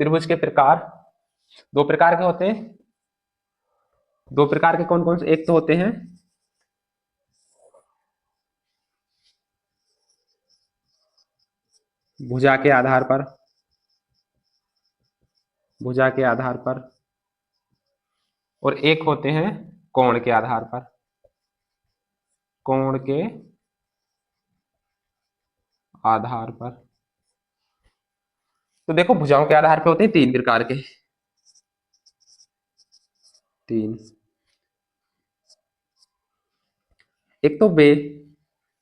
त्रिभुज के प्रकार दो प्रकार के होते हैं। दो प्रकार के कौन कौन से? एक तो होते हैं भुजा के आधार पर, भुजा के आधार पर, और एक होते हैं कोण के आधार पर, कोण के आधार पर। तो देखो भुजाओं के आधार पे होते हैं तीन प्रकार के, तीन। एक तो वे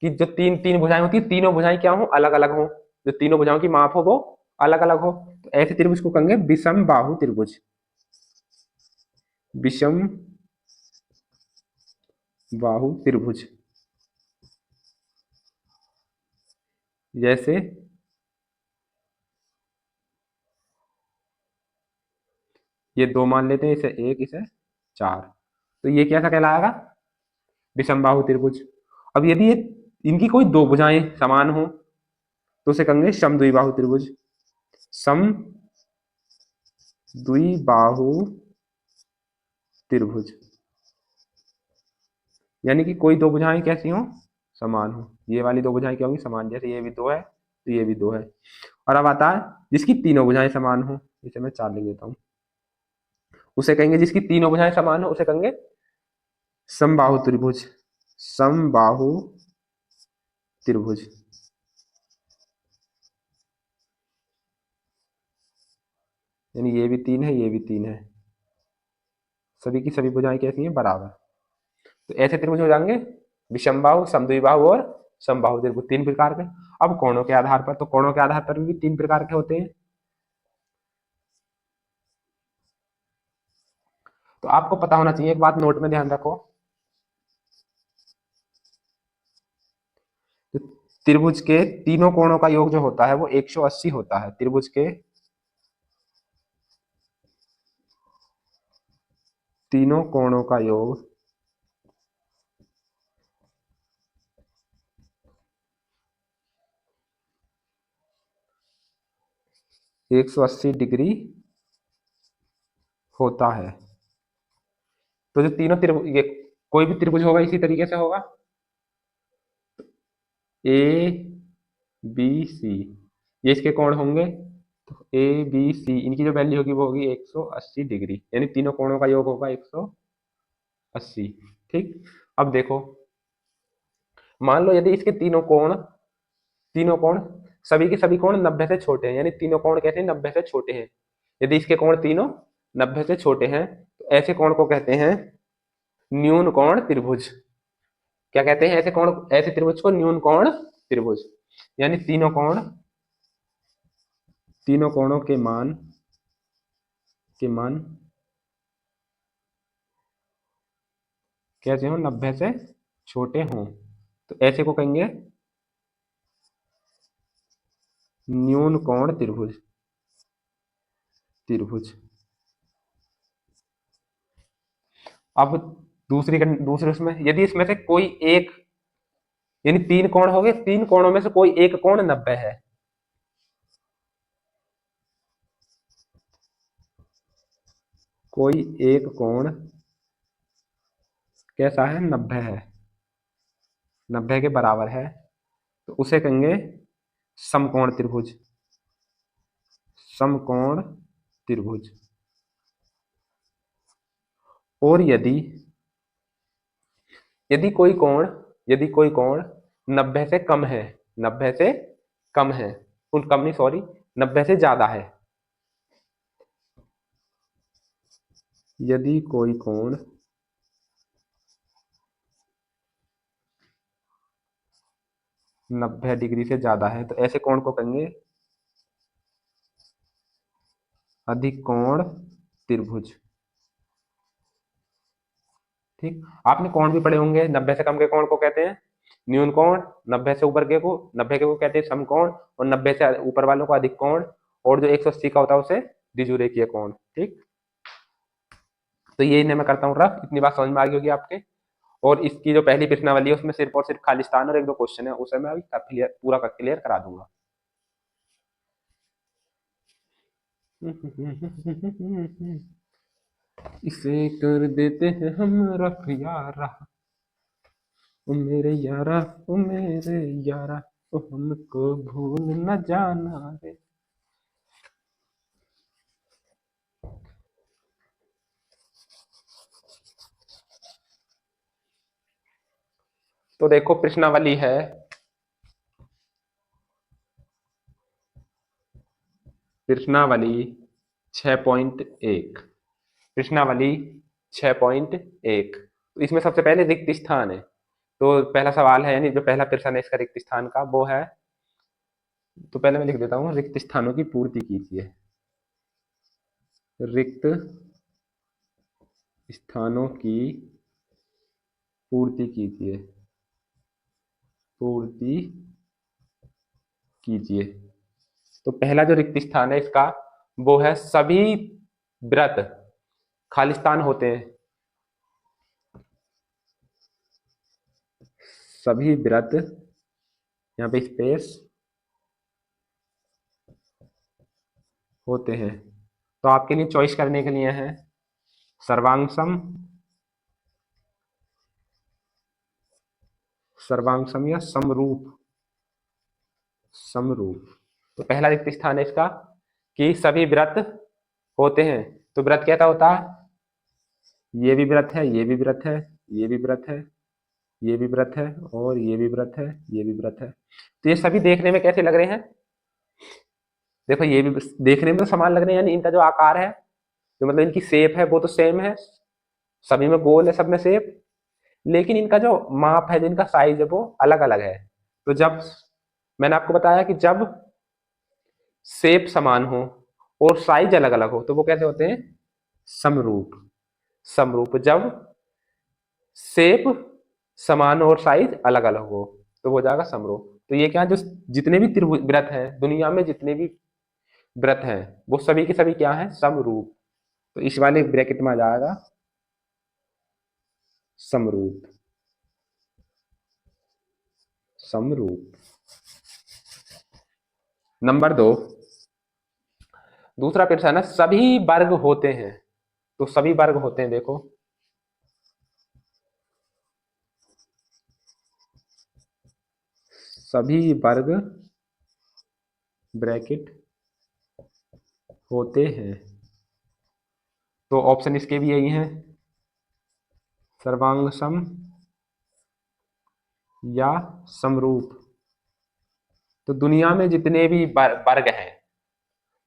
कि जो तीन तीन भुजाएं होती है, तीनों भुजाएं क्या हो? अलग अलग हो, जो तीनों भुजाओं की माप हो वो अलग अलग हो। तो ऐसे त्रिभुज को कहेंगे विषम बाहु त्रिभुज, विषम बाहु त्रिभुज। जैसे ये दो मान लेते हैं, इसे एक, इसे चार, तो ये कैसा कहलाएगा? विषम बाहु त्रिभुज। अब यदि ये इनकी कोई दो भुजाएं समान हो तो उसे कहेंगे समद्विबाहु त्रिभुज, सम द्विबाहु त्रिभुज। यानी कि कोई दो भुजाएं कैसी हो? समान हो। ये वाली दो भुजाएं क्या होंगी? समान। जैसे ये भी दो है तो ये भी दो है। और अब आता है जिसकी तीनों भुजाएं समान हो, इसे मैं चार लिख देता हूं, उसे कहेंगे, जिसकी तीनों भुजाएं समान हो उसे कहेंगे समबाहु त्रिभुज, समबाहु त्रिभुज। यानी ये भी तीन है, ये भी तीन है, सभी की सभी भुजाएं कैसी हैं? बराबर। तो ऐसे त्रिभुज हो जाएंगे विषमबाहु, समद्विबाहु और समबाहु त्रिभुज, तीन प्रकार के। अब कोणों के आधार पर, तो कोणों के आधार पर भी तीन प्रकार के होते हैं। तो आपको पता होना चाहिए, एक बात नोट में ध्यान रखो, तो त्रिभुज के तीनों कोणों का योग जो होता है वो 180 होता है। त्रिभुज के तीनों कोणों का योग 180 डिग्री होता है। तो जो तीनों त्रिभुज, ये कोई भी त्रिभुज होगा इसी तरीके से होगा, ए बी सी, ये इसके कोण होंगे। तो ए बी सी इनकी जो वैल्यू होगी वो होगी 180 डिग्री, यानी तीनों कोणों का योग होगा 180। ठीक। अब देखो, मान लो यदि इसके तीनों कोण सभी के सभी कोण 90 से छोटे हैं, यानी तीनों कोण कैसे हैं? 90 से छोटे हैं। यदि इसके कोण तीनों 90 से छोटे हैं तो ऐसे कोण को कहते हैं न्यून कोण त्रिभुज। क्या कहते हैं ऐसे कोण, ऐसे त्रिभुज को? न्यून कोण त्रिभुज। यानी तीनों कोणों के मान कैसे हो? 90 से छोटे हों, तो ऐसे को कहेंगे न्यून कोण त्रिभुज। अब दूसरे उसमें, यदि इसमें से कोई एक, यानी तीन कोण हो गए, तीन कोणों में से कोई एक कोण 90 है, कोई एक कोण कैसा है? 90 है, 90 के बराबर है, तो उसे कहेंगे समकोण त्रिभुज, समकोण त्रिभुज। और यदि यदि कोई कोण यदि कोई कोण 90 से कम है, 90 से कम है, उन कम नहीं, सॉरी, 90 से ज्यादा है, यदि कोई कोण 90 डिग्री से ज्यादा है तो ऐसे कोण को कहेंगे अधिकोण त्रिभुज। ठीक। आपने कोण भी पढ़े होंगे, 90 से कम के कोण को कहते हैं न्यून कोण, 90 से ऊपर के को 90 के को कहते हैं समकोण, और 90 से ऊपर वालों को अधिक कोण, और जो 180 का होता है उसे द्विजुरेखीय कोण। ठीक। तो ये इन्हें मैं करता हूँ रफ, इतनी बात समझ में आ गई होगी आपके। और इसकी जो पहली प्रश्नावली है उसमें सिर्फ और सिर्फ खाली स्थान और एक दो क्वेश्चन है, उसे मैं अभी पूरा क्लियर करा दूंगा। इसे कर देते हैं हम रफ यारा, ओ मेरे यारा, ओ मेरे यारा, ओ हमको भूल न जाना रे। तो देखो प्रश्नावली है, प्रश्नावली 6.1, प्रश्नावली 6.1। तो इसमें सबसे पहले रिक्त स्थान है। तो पहला सवाल है, यानी जो पहला प्रश्न है इसका रिक्त स्थान का, वो है, तो पहले मैं लिख देता हूँ, रिक्त स्थानों की पूर्ति कीजिए। रिक्त स्थानों की पूर्ति कीजिए, पूर्ति कीजिए। तो पहला जो रिक्त स्थान है इसका, वो है सभी व्रत खालिस्तान होते हैं, सभी व्रत, यहाँ पे स्पेस, होते हैं। तो आपके लिए चॉइस करने के लिए है सर्वांगसम, सर्वांगसम या समरूप, समरूप। तो पहला रिक्त स्थान है इसका कि सभी व्रत होते हैं। तो व्रत कैसा होता है, ये भी व्रत है, ये भी व्रत है, ये भी व्रत है, ये भी व्रत है, और ये भी व्रत है, ये भी व्रत है। तो ये सभी देखने में कैसे लग रहे हैं, देखो ये भी देखने में तो समान लग रहे हैं, यानी इनका जो आकार है, जो मतलब इनकी शेप है वो तो सेम है, सभी में गोल है, सब में शेप, लेकिन इनका जो माप है, जो इनका साइज है वो अलग अलग है। तो जब मैंने आपको बताया कि जब शेप समान हो और साइज अलग अलग हो तो वो कैसे होते हैं, समरूप। समरूप जब शेप समान और साइज अलग अलग हो तो वो हो जाएगा समरूप। तो ये क्या, जो जितने भी त्रिभुज व्रत हैं दुनिया में, जितने भी व्रत हैं, वो सभी के सभी क्या है, समरूप। तो इस वाले ब्रैकेट में आ जाएगा समरूप, समरूप। नंबर 2, दूसरा प्रश्न है सभी वर्ग होते हैं। तो सभी वर्ग होते हैं, देखो सभी वर्ग ब्रैकेट होते हैं। तो ऑप्शन इसके भी यही हैं, सर्वांगसम या समरूप। तो दुनिया में जितने भी वर्ग हैं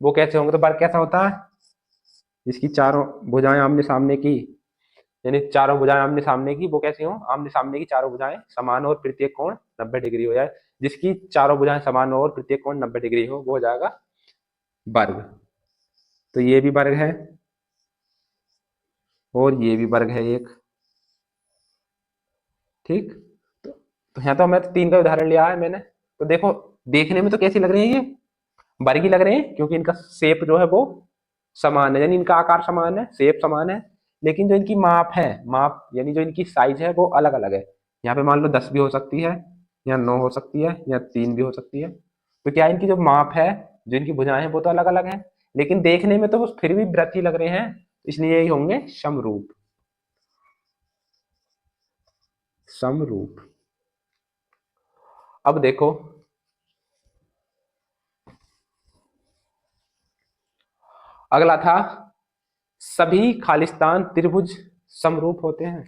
वो कैसे होंगे, तो वर्ग कैसा होता है, जिसकी चारों भुजाएं आमने सामने की, यानी चारों भुजाएं आमने सामने की, वो कैसी हो, आमने सामने की चारों भुजाएं समान और प्रत्येक कोण 90 डिग्री हो जाए। जिसकी चारों भुजाएं समान हो और प्रत्येक कोण 90 डिग्री हो वो हो जाएगा वर्ग। तो ये भी वर्ग है और ये भी वर्ग है एक, ठीक। तो यहाँ तो मैं 3 का उदाहरण लिया है मैंने। तो देखो देखने में तो कैसी लग रही है, ये वर्ग ही लग रहे हैं, क्योंकि इनका शेप जो है वो समान है, यानी इनका आकार समान है, शेप समान है, लेकिन जो इनकी माप है, माप यानी जो इनकी साइज है वो अलग अलग है। यहाँ पे मान लो 10 भी हो सकती है, या 9 हो सकती है, या 3 भी हो सकती है। तो क्या इनकी जो माप है, जो इनकी भुजाएं हैं वो तो अलग अलग है, लेकिन देखने में तो वो फिर भी व्रत ही लग रहे हैं, इसलिए यही होंगे समरूप, समरूप। अब देखो अगला था सभी खालिस्तान त्रिभुज समरूप होते हैं।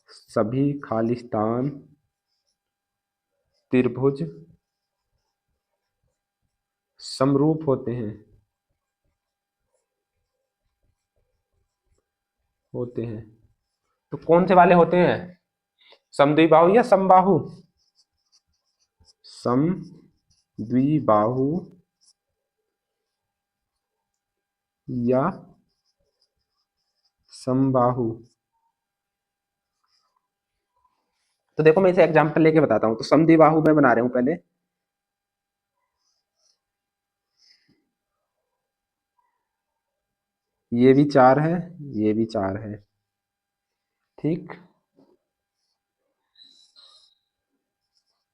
सभी खालिस्तान त्रिभुज समरूप होते हैं, होते हैं। तो कौन से वाले होते हैं, समद्विबाहु या समबाहु, समद्विबाहु या समबाहु। तो देखो मैं इसे एग्जांपल लेके बताता हूं। तो समद्विबाहु मैं बना रहा हूं पहले, ये भी 4 है, ये भी 4 है, ठीक।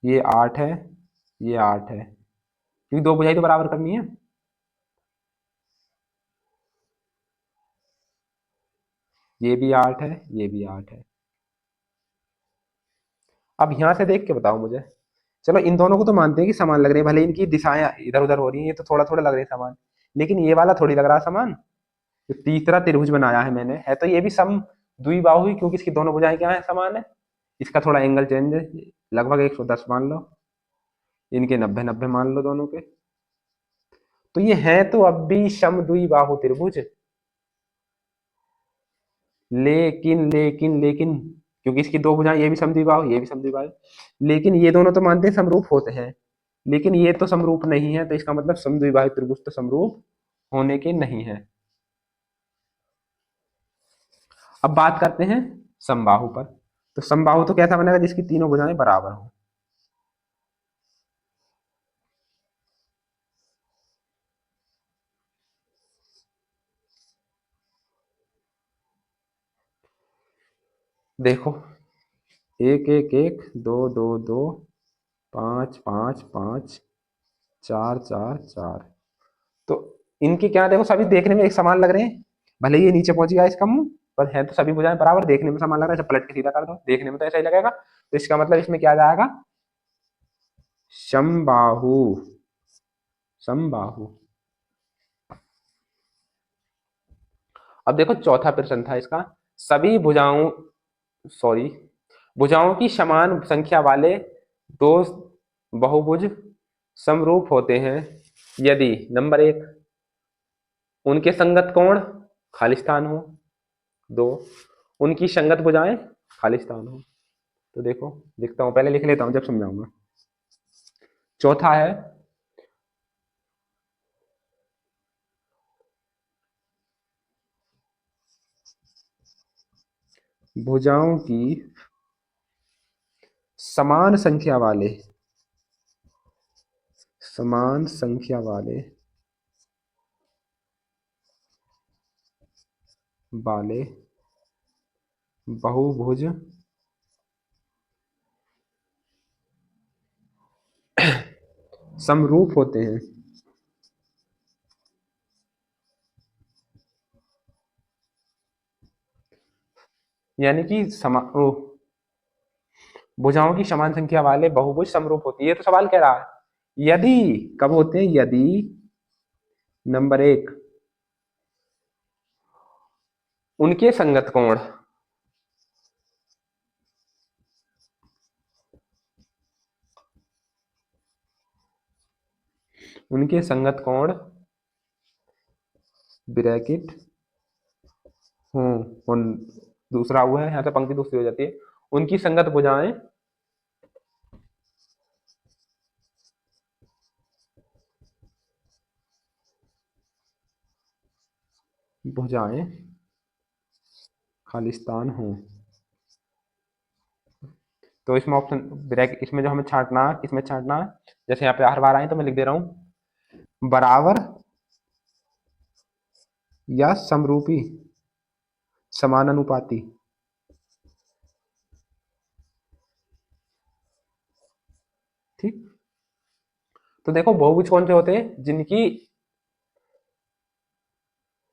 ये 8 है, ये 8 है, क्योंकि दो भुजाएं तो बराबर करनी है। ये भी 8 है, ये भी 8 है। अब यहां से देख के बताओ मुझे। चलो इन दोनों को तो मानते हैं कि समान लग रहे हैं, भले इनकी दिशाएं इधर उधर हो रही हैं, ये तो थोड़ा थोड़ा लग रहे हैं समान, लेकिन ये वाला थोड़ी लग रहा है समान। जो तीसरा त्रिभुज बनाया है मैंने, है तो ये भी सम द्विबाहु ही, क्योंकि इसकी दोनों भुजाएं क्या है, समान है। इसका थोड़ा एंगल चेंज है, लगभग 110 मान लो, इनके 90 90 मान लो दोनों के। तो ये है तो अब भी सम द्विबाहु त्रिभुज। लेकिन क्योंकि इसकी दो भुजाएं, ये भी समद्विबाहु, ये भी समद्विबाहु, लेकिन ये दोनों तो मानते हैं समरूप होते हैं, लेकिन ये तो समरूप नहीं है, तो इसका मतलब समद्विबाहु त्रिभुज तो समरूप होने के नहीं है। अब बात करते हैं समबाहु पर। तो समबाहु तो कैसा बनेगा, जिसकी तीनों भुजाएं बराबर हो। देखो, एक एक एक, दो दो दो, पांच पांच पांच, चार चार चार। तो इनके क्या, देखो सभी देखने में एक समान लग रहे हैं, भले ही ये नीचे पहुंच गया इसका मुंह, पर है तो सभी भुजाएं बराबर, देखने में समान लग रहा है। जब पलट के सीधा कर दो, देखने में तो ऐसा ही लगेगा, तो इसका मतलब इसमें क्या आ जाएगा, समबाहु। समबाहु। अब देखो चौथा प्रश्न था इसका, सभी भुजाओं, सॉरी, भुजाओं की समान संख्या वाले दो बहुभुज समरूप होते हैं यदि नंबर एक, उनके संगत कोण खालिस्तान हो। दो, उनकी संगत भुजाएं खालिस्तान हो। तो देखो, लिखता हूं, पहले लिख लेता हूं जब समझाऊंगा। चौथा है, भुजाओं की समान संख्या वाले, समान संख्या वाले वाले बहुभुज समरूप होते हैं। यानी कि भुजाओं की समान संख्या वाले बहुभुज समरूप होती है, ये तो सवाल कह रहा है। यदि, कब होते हैं, यदि नंबर एक, उनके संगत कोण, उनके संगत कोण ब्रैकेट हो, उन, दूसरा हुआ है, यहाँ से पंक्ति दूसरी हो जाती है, उनकी संगत भुजाएं, भुजाएं खालिस्तान हो। तो इसमें ऑप्शन ब्रैकेट, इसमें जो हमें छांटना, किसमें छांटना, जैसे यहाँ पे हर बार आए तो मैं लिख दे रहा हूं, बराबर या समरूपी, समानुपाती। ठीक। तो देखो बहुभुज कौन से होते हैं, जिनकी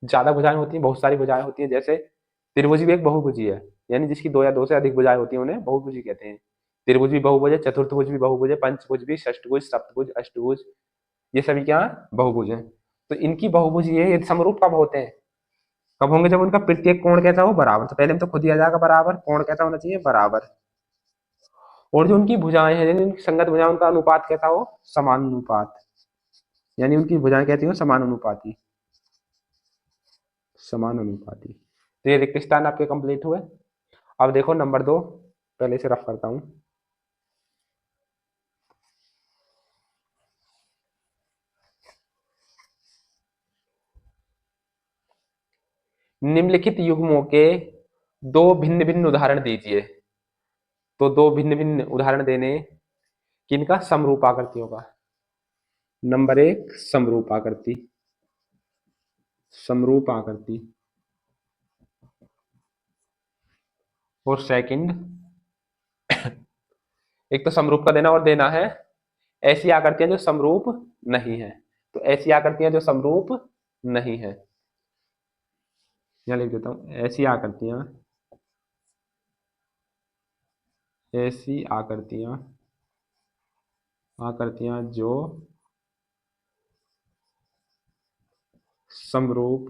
ज्यादा भुजाएं होती हैं, बहुत सारी भुजाएं होती हैं, जैसे त्रिभुज भी एक बहुभुजी है, यानी जिसकी दो या दो से अधिक भुजाएं होती हैं उन्हें बहुभुजी कहते हैं। त्रिभुज भी बहुभुज है, चतुर्थभुज भी बहुभुज है, पंचभुज भी, षष्ठभुज, सप्तभुज, अष्टभुज, ये सभी क्या है, बहुभुज हैं। तो इनकी बहुभुज ये समरूप कब होते हैं, कब होंगे, जब उनका प्रत्येक कोण कैसा हो, बराबर। तो पहले में तो खुद ही आ जाएगा बराबर, कोण कैसा होना चाहिए, बराबर। और जो उनकी भुजाएं हैं, यानी उनकी संगत भुजाएं, उनका अनुपात कैसा हो, समानुपात। यानी उनकी भुजाएं कैसी हो, समानुपाती, समानुपाती। तो ये रिक्त स्थान आपके कंप्लीट हुए। अब देखो नंबर दो, पहले से रफ करता हूं। निम्नलिखित युग्मों के दो भिन्न भिन्न उदाहरण दीजिए। तो दो भिन्न भिन्न उदाहरण देने, किनका, समरूप आकृतियों का। नंबर एक, समरूप आकृति, समरूप आकृति। और सेकंड, एक तो समरूप का देना और देना है ऐसी आकृतियां जो समरूप नहीं है। तो ऐसी आकृतियां जो समरूप नहीं है, यहाँ लिख देता हूं, ऐसी आकृतियां आकृतियां जो समरूप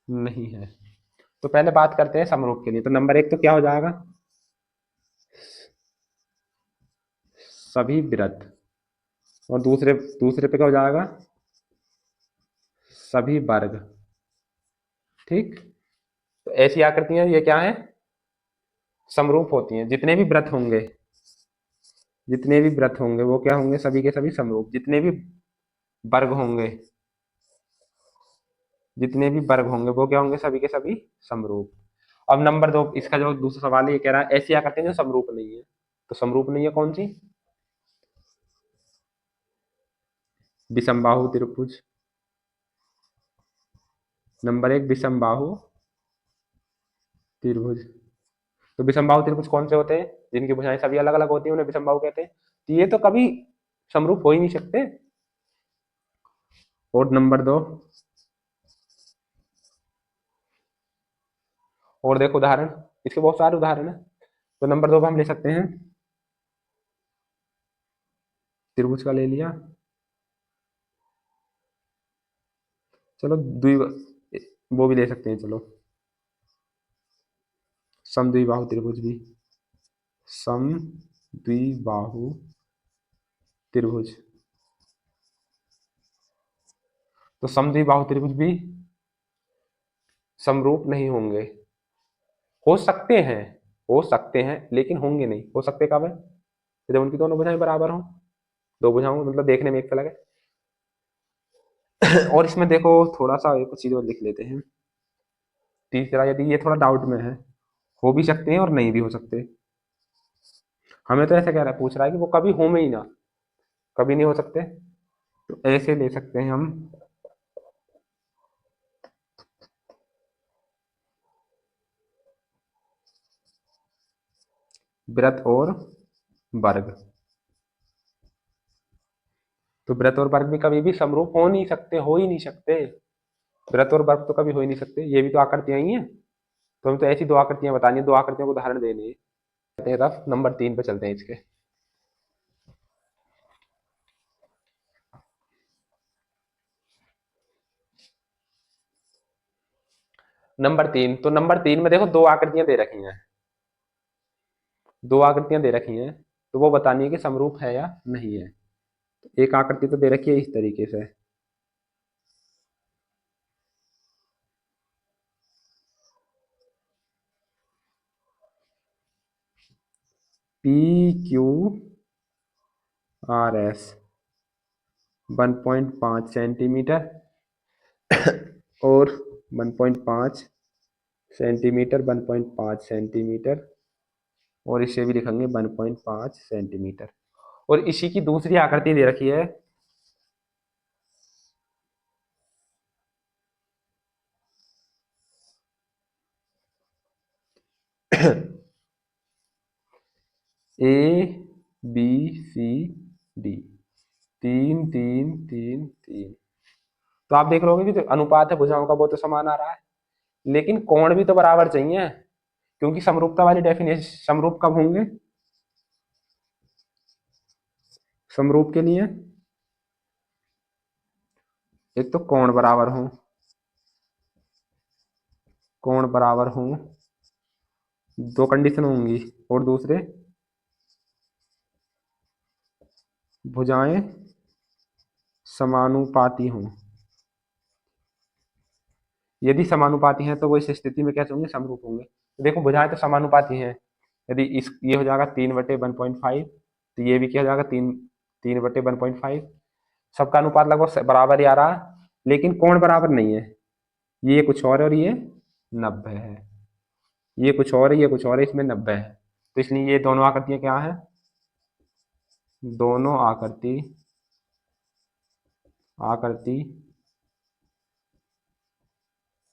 नहीं है। तो पहले बात करते हैं समरूप के लिए। तो नंबर एक तो क्या हो जाएगा, सभी वृत्त, और दूसरे दूसरे पे क्या हो जाएगा, सभी वर्ग। ठीक। तो ऐसी आकृतियां ये क्या है, समरूप होती हैं। जितने भी वृत्त होंगे वो क्या होंगे, सभी के सभी समरूप। वर्ग होंगे जितने भी वर्ग होंगे वो क्या होंगे, सभी के सभी समरूप। अब नंबर दो, इसका जो दूसरा सवाल है ये कह रहा है ऐसी आकृतियां जो समरूप नहीं है। तो समरूप नहीं है कौन सी, विषमबाहु त्रिभुज। नंबर एक विषमबाहु त्रिभुज। तो विषमबाहु त्रिभुज कौन से होते हैं, जिनकी भुजाएं सभी अलग अलग होती हैं, उन्हें विषमबाहु कहते हैं। तो ये तो कभी समरूप हो ही नहीं सकते। और नंबर दो, और देखो उदाहरण, इसके बहुत सारे उदाहरण है। तो नंबर दो पर हम ले सकते हैं, त्रिभुज का ले लिया, चलो द्वि वो भी ले सकते हैं, चलो समद्विबाहु त्रिभुज भी, समद्विबाहु त्रिभुज। तो समद्विबाहु त्रिभुज भी समरूप नहीं होंगे। हो सकते हैं, लेकिन होंगे नहीं। हो सकते कब है, जब उनकी दोनों भुजाएं बराबर हों। दो भुजाओं मतलब देखने में एक अलग है। और इसमें देखो थोड़ा सा एक चीज और लिख लेते हैं। तीसरा, यदि ये थोड़ा डाउट में है, हो भी सकते हैं और नहीं भी हो सकते। हमें तो ऐसा कह रहा है, पूछ रहा है कि वो कभी हो में ही ना, कभी नहीं हो सकते। तो ऐसे ले सकते हैं हम, वृत्त और वर्ग। तो वृत्त और वर्ग भी कभी भी समरूप हो ही नहीं सकते। वृत्त और वर्ग तो कभी हो ही नहीं सकते, ये भी तो आकृतियां ही हैं। तो हम तो ऐसी दो आकृतियां बतानी है, दो आकृतियों को उदाहरण देने हैं। कहते हैं रफ नंबर 3 पे चलते हैं इसके। नंबर 3, तो नंबर 3 में देखो दो आकृतियां दे रखी हैं, तो वो बतानी है कि समरूप है या नहीं है। एक आकृति तो दे रखी है इस तरीके से, P Q R S 1.5 centimetre और 1.5 सेंटीमीटर, 1.5 सेंटीमीटर, और इसे भी लिखेंगे 1.5 सेंटीमीटर। और इसी की दूसरी आकृति दे रखी है ए बी सी डी, 3 3 3 3। तो आप देख लोगे कि जो अनुपात है भुजाओं का वो तो समान आ रहा है, लेकिन कोण भी तो बराबर चाहिए। क्योंकि समरूपता वाली डेफिनेशन, समरूप कब होंगे, समरूप के लिए एक तो कोण बराबर हो, दो कंडीशन होंगी, और दूसरे भुजाएं समानुपाती हों। यदि समानुपाती हैं तो वो इस स्थिति में कैसे होंगे, समरूप होंगे। तो देखो भुजाएं तो समानुपाती हैं। यदि इस ये हो जाएगा 3/1.5, तो ये भी क्या हो जाएगा, 3/1.5। सबका अनुपात लगभग बराबर ही आ रहा है, लेकिन कोण बराबर नहीं है। ये कुछ और ये 90 है, ये कुछ और है, ये कुछ और है, इसमें 90 है। तो इसलिए ये दोनों आकृतियां क्या है, दोनों आकृति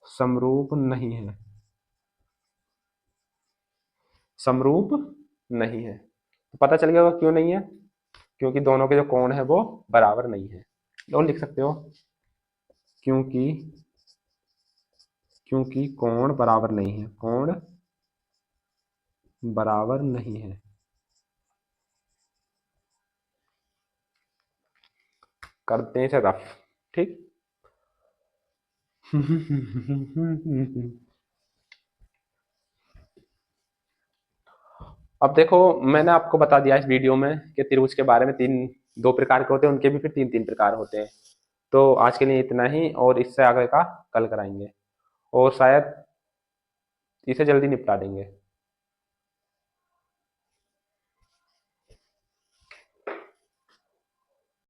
समरूप नहीं है, समरूप नहीं है। तो पता चल गया होगा क्यों नहीं है। क्योंकि दोनों के जो कोण है वो बराबर नहीं है। और लिख सकते हो क्योंकि क्योंकि कोण बराबर नहीं है, कोण बराबर नहीं है। करते हैं इसे रफ। ठीक। अब देखो, मैंने आपको बता दिया इस वीडियो में कि त्रिभुज के बारे में, तीन दो प्रकार के होते हैं, उनके भी फिर तीन तीन प्रकार होते हैं। तो आज के लिए इतना ही, और इससे आगे का कल कराएंगे, और शायद इसे जल्दी निपटा देंगे।